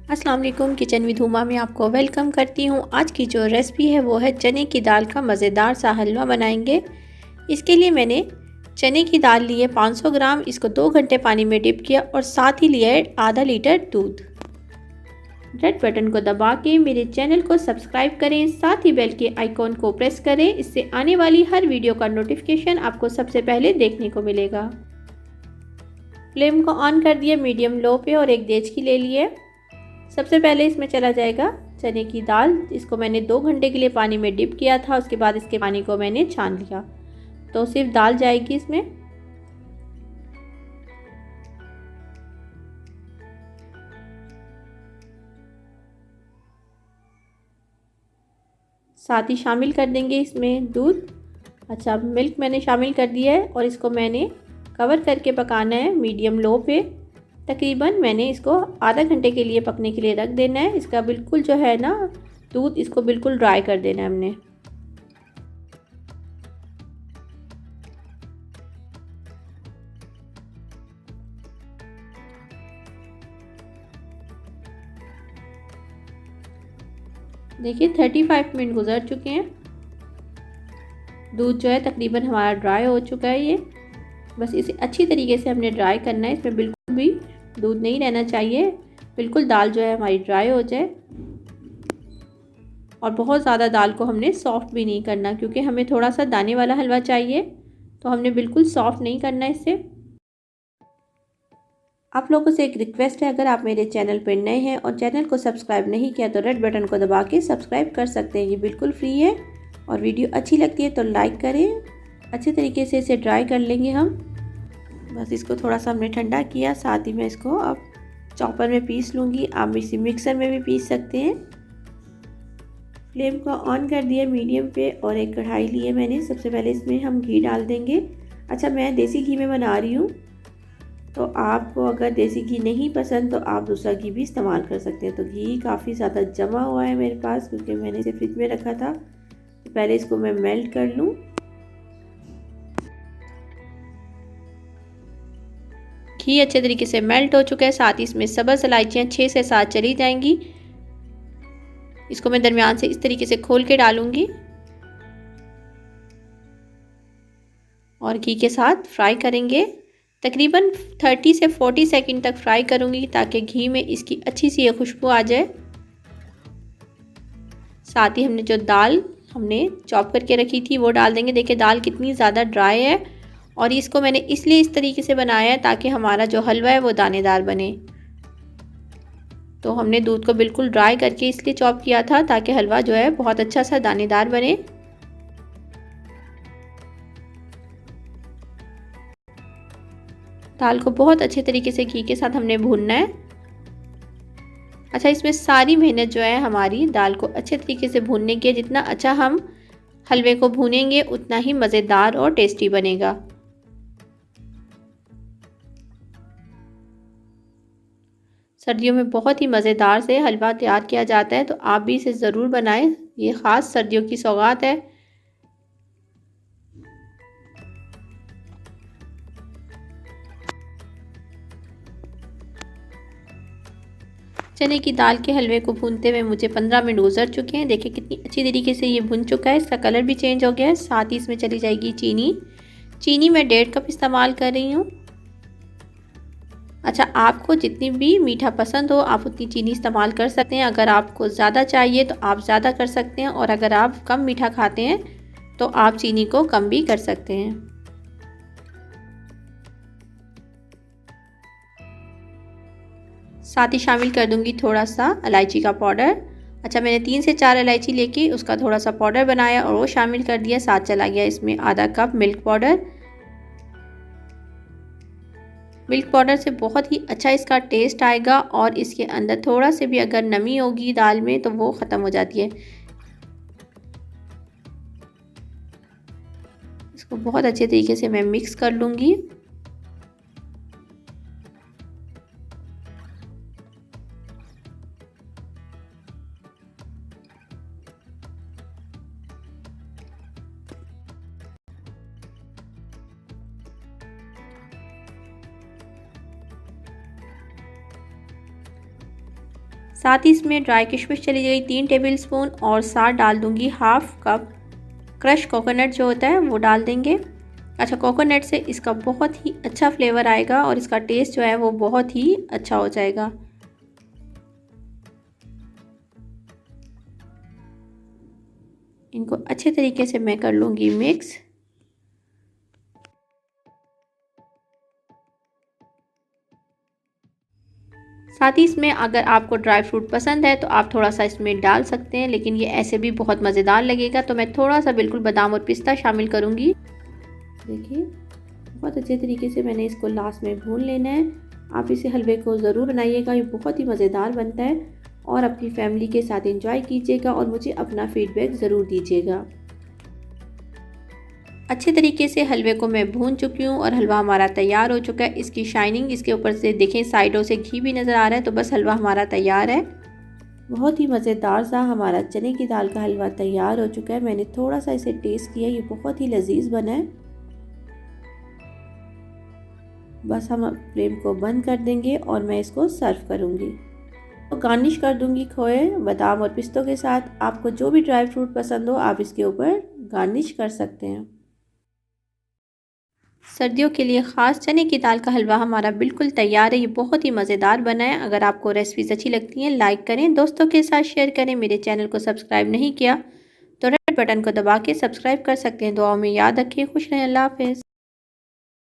अस्सलाम वालेकुम। Kitchen with Huma में आपको वेलकम करती हूँ। आज की जो रेसिपी है वो है चने की दाल का मज़ेदार सा हलवा बनाएंगे। इसके लिए मैंने चने की दाल ली है 500 ग्राम। इसको 2 घंटे पानी में डिप किया और साथ ही लिया है आधा लीटर दूध। रेड बटन को दबा के मेरे चैनल को सब्सक्राइब करें, साथ ही बेल के आइकॉन को प्रेस करें। इससे आने वाली हर वीडियो का नोटिफिकेशन आपको सबसे पहले देखने को मिलेगा। फ्लेम को ऑन कर दिया मीडियम लो पे और एक देचकी ले लिए। सबसे पहले इसमें चला जाएगा चने की दाल। इसको मैंने 2 घंटे के लिए पानी में डिप किया था। उसके बाद इसके पानी को मैंने छान लिया, तो सिर्फ दाल जाएगी इसमें। साथ ही शामिल कर देंगे इसमें दूध। अच्छा, मिल्क मैंने शामिल कर दिया है और इसको मैंने कवर करके पकाना है मीडियम लो पे। तकरीबन मैंने इसको आधा घंटे के लिए पकने के लिए रख देना है। इसका बिल्कुल जो है ना दूध, इसको बिल्कुल ड्राई कर देना है हमने। देखिए 35 मिनट गुजर चुके हैं। दूध जो है तकरीबन हमारा ड्राई हो चुका है। ये बस इसे अच्छी तरीके से हमने ड्राई करना है। इसमें बिल्कुल भी दूध नहीं रहना चाहिए। बिल्कुल दाल जो है हमारी ड्राई हो जाए। और बहुत ज़्यादा दाल को हमने सॉफ्ट भी नहीं करना, क्योंकि हमें थोड़ा सा दाने वाला हलवा चाहिए, तो हमने बिल्कुल सॉफ्ट नहीं करना इससे। आप लोगों से एक रिक्वेस्ट है, अगर आप मेरे चैनल पर नए हैं और चैनल को सब्सक्राइब नहीं किया तो रेड बटन को दबा के सब्सक्राइब कर सकते हैं। ये बिल्कुल फ्री है। और वीडियो अच्छी लगती है तो लाइक करें। अच्छे तरीके से इसे ड्राई कर लेंगे हम। बस इसको थोड़ा सा हमने ठंडा किया। साथ ही मैं इसको अब चॉपर में पीस लूँगी। आप इसे मिक्सर में भी पीस सकते हैं। फ्लेम को ऑन कर दिया मीडियम पे और एक कढ़ाई ली है मैंने। सबसे पहले इसमें हम घी डाल देंगे। अच्छा, मैं देसी घी में बना रही हूँ, तो आपको अगर देसी घी नहीं पसंद तो आप दूसरा घी भी इस्तेमाल कर सकते हैं। तो घी काफ़ी ज़्यादा जमा हुआ है मेरे पास, क्योंकि मैंने इसे फ्रिज में रखा था। तो पहले इसको मैं मेल्ट कर लूँ। घी अच्छे तरीके से मेल्ट हो चुका है। साथ ही इसमें सब्ज़ इलायचियाँ 6 से 7 चली जाएंगी। इसको मैं दरमियान से इस तरीके से खोल के डालूंगी और घी के साथ फ्राई करेंगे। तकरीबन 30 से 40 सेकंड तक फ्राई करूंगी, ताकि घी में इसकी अच्छी सी खुशबू आ जाए। साथ ही हमने जो दाल हमने चॉप करके रखी थी वो डाल देंगे। देखिए दाल कितनी ज़्यादा ड्राई है, और इसको मैंने इसलिए इस तरीके से बनाया है ताकि हमारा जो हलवा है वो दानेदार बने। तो हमने दूध को बिल्कुल ड्राई करके इसलिए चॉप किया था, ताकि हलवा जो है बहुत अच्छा सा दानेदार बने। दाल को बहुत अच्छे तरीके से घी के साथ हमने भूनना है। अच्छा, इसमें सारी मेहनत जो है हमारी दाल को अच्छे तरीके से भूनने की है। जितना अच्छा हम हलवे को भूनेंगे उतना ही मज़ेदार और टेस्टी बनेगा। सर्दियों में बहुत ही मज़ेदार से हलवा तैयार किया जाता है, तो आप भी इसे ज़रूर बनाएं। ये ख़ास सर्दियों की सौगात है। चने की दाल के हलवे को भूनते हुए मुझे 15 मिनट गुजर चुके हैं। देखिए कितनी अच्छी तरीके से ये भुन चुका है। इसका कलर भी चेंज हो गया है। साथ ही इसमें चली जाएगी चीनी। चीनी मैं 1.5 कप इस्तेमाल कर रही हूँ। अच्छा, आपको जितनी भी मीठा पसंद हो आप उतनी चीनी इस्तेमाल कर सकते हैं। अगर आपको ज़्यादा चाहिए तो आप ज़्यादा कर सकते हैं, और अगर आप कम मीठा खाते हैं तो आप चीनी को कम भी कर सकते हैं। साथ ही शामिल कर दूंगी थोड़ा सा इलायची का पाउडर। अच्छा, मैंने 3 से 4 इलायची लेके उसका थोड़ा सा पाउडर बनाया और वो शामिल कर दिया। साथ चला गया इसमें आधा cup milk powder. Milk powder से बहुत ही अच्छा इसका टेस्ट आएगा, और इसके अंदर थोड़ा से भी अगर नमी होगी दाल में तो वो ख़त्म हो जाती है। इसको बहुत अच्छे तरीके से मैं मिक्स कर लूँगी। साथ ही इसमें ड्राई किशमिश चली जाएगी 3 टेबलस्पून और साथ डाल दूंगी हाफ कप क्रश कोकोनट जो होता है वो डाल देंगे। अच्छा, कोकोनट से इसका बहुत ही अच्छा फ्लेवर आएगा और इसका टेस्ट जो है वो बहुत ही अच्छा हो जाएगा। इनको अच्छे तरीके से मैं कर लूँगी मिक्स। साथ ही इसमें अगर आपको ड्राई फ्रूट पसंद है तो आप थोड़ा सा इसमें डाल सकते हैं, लेकिन ये ऐसे भी बहुत मज़ेदार लगेगा, तो मैं थोड़ा सा बिल्कुल बादाम और पिस्ता शामिल करूँगी। देखिए बहुत अच्छे तरीके से मैंने इसको लास्ट में भून लेना है। आप इसे हलवे को ज़रूर बनाइएगा, ये बहुत ही मज़ेदार बनता है और अपनी फैमिली के साथ एंजॉय कीजिएगा और मुझे अपना फीडबैक ज़रूर दीजिएगा। अच्छे तरीके से हलवे को मैं भून चुकी हूँ और हलवा हमारा तैयार हो चुका है। इसकी शाइनिंग, इसके ऊपर से देखें साइडों से घी भी नज़र आ रहा है, तो बस हलवा हमारा तैयार है। बहुत ही मज़ेदार सा हमारा चने की दाल का हलवा तैयार हो चुका है। मैंने थोड़ा सा इसे टेस्ट किया, ये बहुत ही लजीज बना है। बस हम फ्लेम को बंद कर देंगे और मैं इसको सर्व करूँगी। तो गार्निश कर दूँगी खोए, बादाम और पिस्तों के साथ। आपको जो भी ड्राई फ्रूट पसंद हो आप इसके ऊपर गार्निश कर सकते हैं। सर्दियों के लिए ख़ास चने की दाल का हलवा हमारा बिल्कुल तैयार है। ये बहुत ही मज़ेदार बना है। अगर आपको रेसिपीज़ अच्छी लगती हैं लाइक करें, दोस्तों के साथ शेयर करें। मेरे चैनल को सब्सक्राइब नहीं किया तो रेड बटन को दबा के सब्सक्राइब कर सकते हैं। दुआओं में याद रखें। खुश रहें। अल्लाह हाफ़िज़।